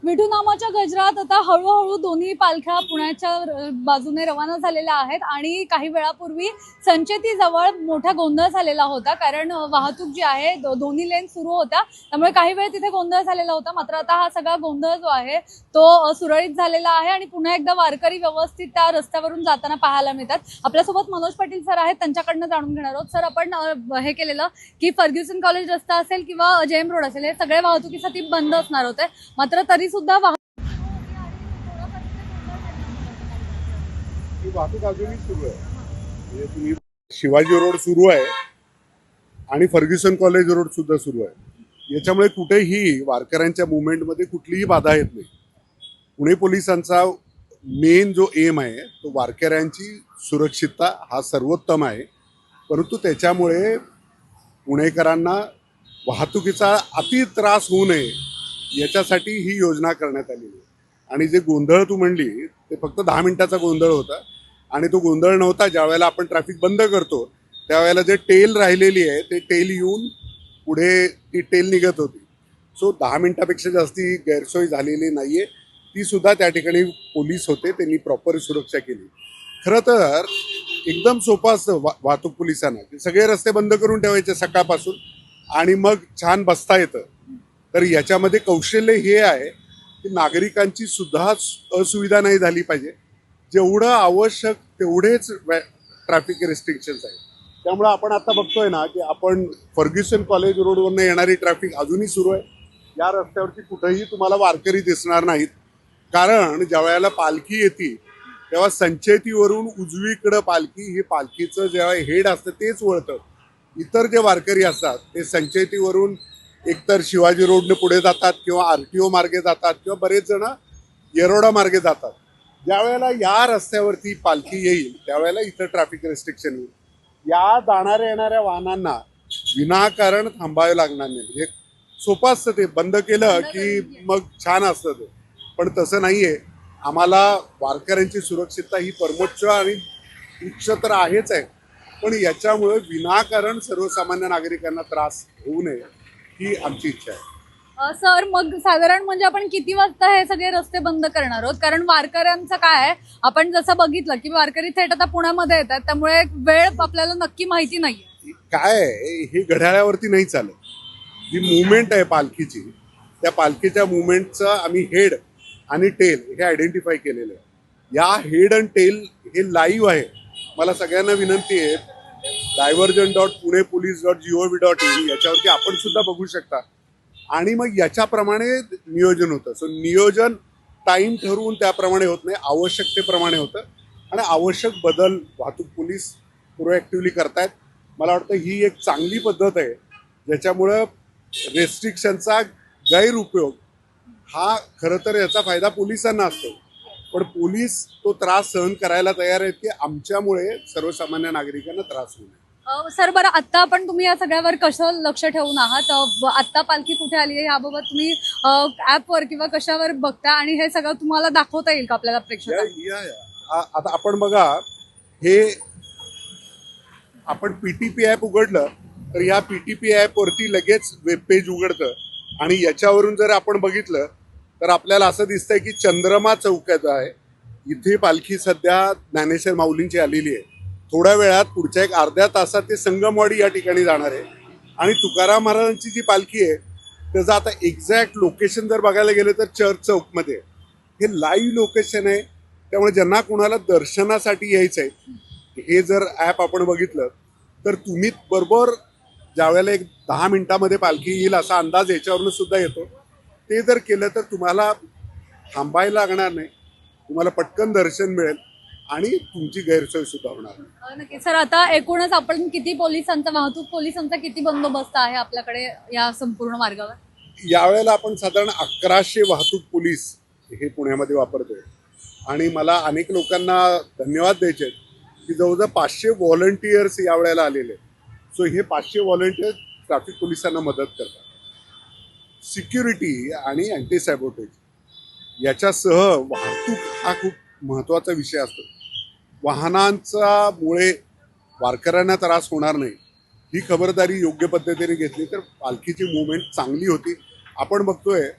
विठू नामाच्या गजरात आता हळूहळू दोन्ही पालख्या पुण्याच्या बाजूने रवाना झालेल्या आहेत आणि काही वेळापूर्वी संचेतीजवळ मोठा गोंधळ झालेला होता, कारण वाहतूक जी आहे दोन्ही लेन सुरू होत्या, त्यामुळे काही वेळ तिथे गोंधळ झालेला होता. मात्र आता हा सगळा गोंधळ जो आहे तो सुरळीत झालेला आहे आणि पुन्हा एकदा वारकरी व्यवस्थित त्या रस्त्यावरून जाताना पाहायला मिळतात. आपल्यासोबत मनोज पाटील सर आहेत, त्यांच्याकडनं जाणून घेणार आहोत. सर, आपण हे केलेलं की फर्ग्युसन कॉलेज रस्ता असेल किंवा जेएम रोड असेल, हे सगळे वाहतुकीसाठी बंद असणार होते, मात्र तरी सुद्धा वाहतूक अजूनही सुरू आहे. म्हणजे तुम्ही शिवाजी रोड सुरू आहे आणि फर्ग्युसन कॉलेज रोड सुद्धा सुरू आहे. याच्यामुळे कुठेही वारकऱ्यांच्या मुवमेंटमध्ये कुठलीही बाधा येत नाही. पुणे पोलिसांचा मेन जो एम आहे तो वारकऱ्यांची सुरक्षितता हा सर्वोत्तम आहे, परंतु त्याच्यामुळे पुणेकरांना वाहतुकीचा अति त्रास होऊ नये याच्यासाठी ही योजना करण्यात आलेली आहे. आणि जे गोंधळ तू म्हणली ते फक्त 10 मिनिटाचा गोंधळ होता आणि तो गोंधळ नव्हता. ज्या वेळेला आपण ट्रॅफिक बंद करतो त्यावेळेला जे टेल राहिलेली आहे ते टेल येऊन पुढे ती टेल निघत होती. सो 10 मिनिटापेक्षा जास्ती गैरसोय झालेली नाही आहे. ती सुद्धा त्या ठिकाणी पोलीस होते, त्यांनी प्रॉपर सुरक्षा केली. खरं तर एकदम सोपं असतं वाहतूक पोलिसांना की सगळे रस्ते बंद करून ठेवायचे सकाळपासून आणि मग छान बसता येतं. तर याच्यामध्ये कौशल्य हे आहे की नागरिकांची सुद्धा असुविधा नाही झाली पाहिजे. जेवढं आवश्यक तेवढेच ट्रॅफिक रेस्ट्रिक्शन्स आहेत. त्यामुळे आपण आता बघतोय ना की आपण फर्ग्युसन कॉलेज रोडवरनं येणारी ट्रॅफिक अजूनही सुरू आहे. या रस्त्यावरती कुठेही तुम्हाला वारकरी दिसणार नाहीत, कारण ज्या वेळेला पालखी येते तेव्हा संचेतीवरून उजवीकडं पालखी, हे पालखीचं जेव्हा हेड असतं तेच वळतं. इतर जे वारकरी असतात ते संचेतीवरून एकतर शिवाजी रोडने पुढे जातात किंवा RTO मार्गे जातात किंवा बरेच जण येरोडा मार्गे जातात. ज्या वेळेला या रस्त्यावरती पालखी येईल त्यावेळेला इथं ट्रॅफिक रेस्ट्रिक्शन येईल. या जाणाऱ्या येणाऱ्या वाहनांना विनाकारण थांबावे लागणार नाही. म्हणजे सोपं असतं, ते बंद केलं की मग छान असतं ते, पण तसं नाही आहे. आम्हाला वारकऱ्यांची सुरक्षितता ही परमोच्च आणि उच्च तर आहेच आहे, पण याच्यामुळे विनाकारण सर्वसामान्य नागरिकांना त्रास होऊ नये ही आमची इच्छा आहे. सर, मग साधारण म्हणजे आपण किती वाजता हे सगळे रस्ते बंद करणार आहोत? कारण वारकऱ्यांचं काय आहे, आपण जसं बघितलं की वारकरी थेट आता पुण्यामध्ये येतात, त्यामुळे वेळ आपल्याला नक्की माहिती नाही. काय हे घड्याळावरती नाही चालत. जी मुवमेंट आहे पालखीची, त्या पालखीच्या मुवमेंटचं आम्ही हेड आणि टेल हे आयडेंटिफाय केलेलं आहे. या हेड आणि टेल हे लाईव्ह आहे. मला सगळ्यांना विनंती आहे, divergent.punepolice.gov.in याच्यावरती आपण सुद्धा बघू शकता. आणि मग याच्याप्रमाणे नियोजन होतं. सो नियोजन टाईम ठरवून त्याप्रमाणे होत नाही, आवश्यकतेप्रमाणे होतं आणि आवश्यक बदल वाहतूक पोलीस प्रोएक्टिव्हली करतायत. मला वाटतं ही एक चांगली पद्धत आहे, ज्याच्यामुळं रेस्ट्रिक्शनचा गैरउपयोग हा खरं तर याचा फायदा पोलिसांना असतो, पण पोलीस तो त्रास सहन करायला तयार आहेत की आमच्यामुळे सर्वसामान्य नागरिकांना त्रास होऊ नये. सर, बरं, आता आपण तुम्ही या सगळ्यावर कसं लक्ष ठेवून आहात? आत्ता पालखी कुठे आली आहे याबाबत तुम्ही ऍपवर किंवा कशावर बघता आणि हे सगळं तुम्हाला दाखवता येईल का आपल्याला प्रेक्षकांना? आता आपण बघा, हे आपण PTP ॲप उघडलं तर या PTP ॲपवरती लगेच वेब पेज उघडतं आणि याच्यावरून जर आपण बघितलं तर आपल्याला असं दिसतंय की चंद्रमा चौकात आहे. इथे पालखी सध्या ज्ञानेश्वर माऊलींची आलेली आहे. थोड्या वेळात पुढच्या एक अर्ध्या तासात ते संगमवाडी या ठिकाणी जाणार आहे. आणि तुकाराम महाराजांची जी पालखी आहे त्याचं आता एक्झॅक्ट लोकेशन जर बघायला गेलं तर चर्च चौकमध्ये. हे लाईव्ह लोकेशन आहे, त्यामुळे ज्यांना कोणाला दर्शनासाठी यायचं आहे, हे जर ॲप आपण बघितलं तर तुम्ही बरोबर ज्यावेळेला एक 10 मिनिटामध्ये पालखी येईल असा अंदाज याच्यावरून सुद्धा येतो. ते जर केलं तर तुम्हाला थांबायला लागणार नाही, तुम्हाला पटकन दर्शन मिळेल आणि तुमची गैरसोय सुद्धा होणार नाही. नक्की सर, आता एकूणच आपण किती पोलिसांचा, वाहतूक पोलिसांचा किती बंदोबस्त आहे आपल्याकडे या संपूर्ण मार्गावर? यावेळेला आपण साधारण 1100 वाहतूक पोलीस हे पुण्यामध्ये वापरतोय आणि मला अनेक लोकांना धन्यवाद द्यायचे आहेत की जवळजवळ 500 व्हॉलंटियर्स यावेळेला आलेले. सो हे 500 व्हॉलंटियर्स ट्रॅफिक पोलिसांना मदत करतात. सिक्युरिटी आणि अँटी सॅबोटेज याच्यासह वाहतूक हा खूप महत्त्वाचा विषय असतो. वाहनांचा मुळे वारकऱ्यांना त्रास होणार नाही ही खबरदारी योग्य पद्धतीने घेतली तर पालखीची मुवमेंट चांगली होती. आपण बघतोय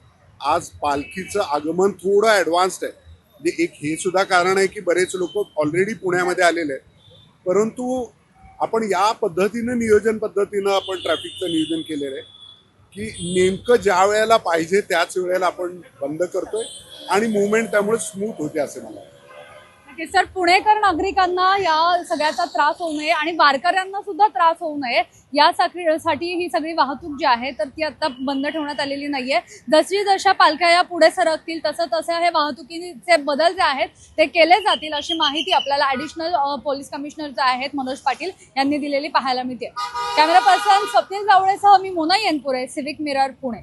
आज पालखीचं आगमन थोडं ॲडव्हान्स्ड आहे. म्हणजे एक हे सुद्धा कारण आहे की बरेच लोक ऑलरेडी पुण्यामध्ये आलेले आहेत, परंतु आपण या पद्धतीनं नियोजन पद्धतीनं आपण ट्रॅफिकचं नियोजन केलेलं आहे की नेमकं ज्या वेळेला पाहिजे त्याच वेळेला आपण बंद करतोय आणि मुवमेंट त्यामुळे स्मूथ होते असं मला वाटतं. नक्कीच. तर पुणेकर नागरिकांना या सगळ्याचा त्रास होऊ नये आणि वारकऱ्यांना सुद्धा त्रास होऊ नये यासाठी ही सगळी वाहतूक जी आहे तर ती आता बंद ठेवण्यात आलेली नाहीये. जशी जशा पालख्या या पुढे सरकतील तसं तसं हे वाहतुकीचे बदल जे आहेत ते केले जातील अशी माहिती आपल्याला ऍडिशनल पोलीस कमिशनर जे आहेत मनोज पाटील यांनी दिलेली पाहायला मिळते. कॅमेरा पर्सन स्वप्नील जावळेसह मी मोना येनपुरे, सिविक मिरर, पुणे.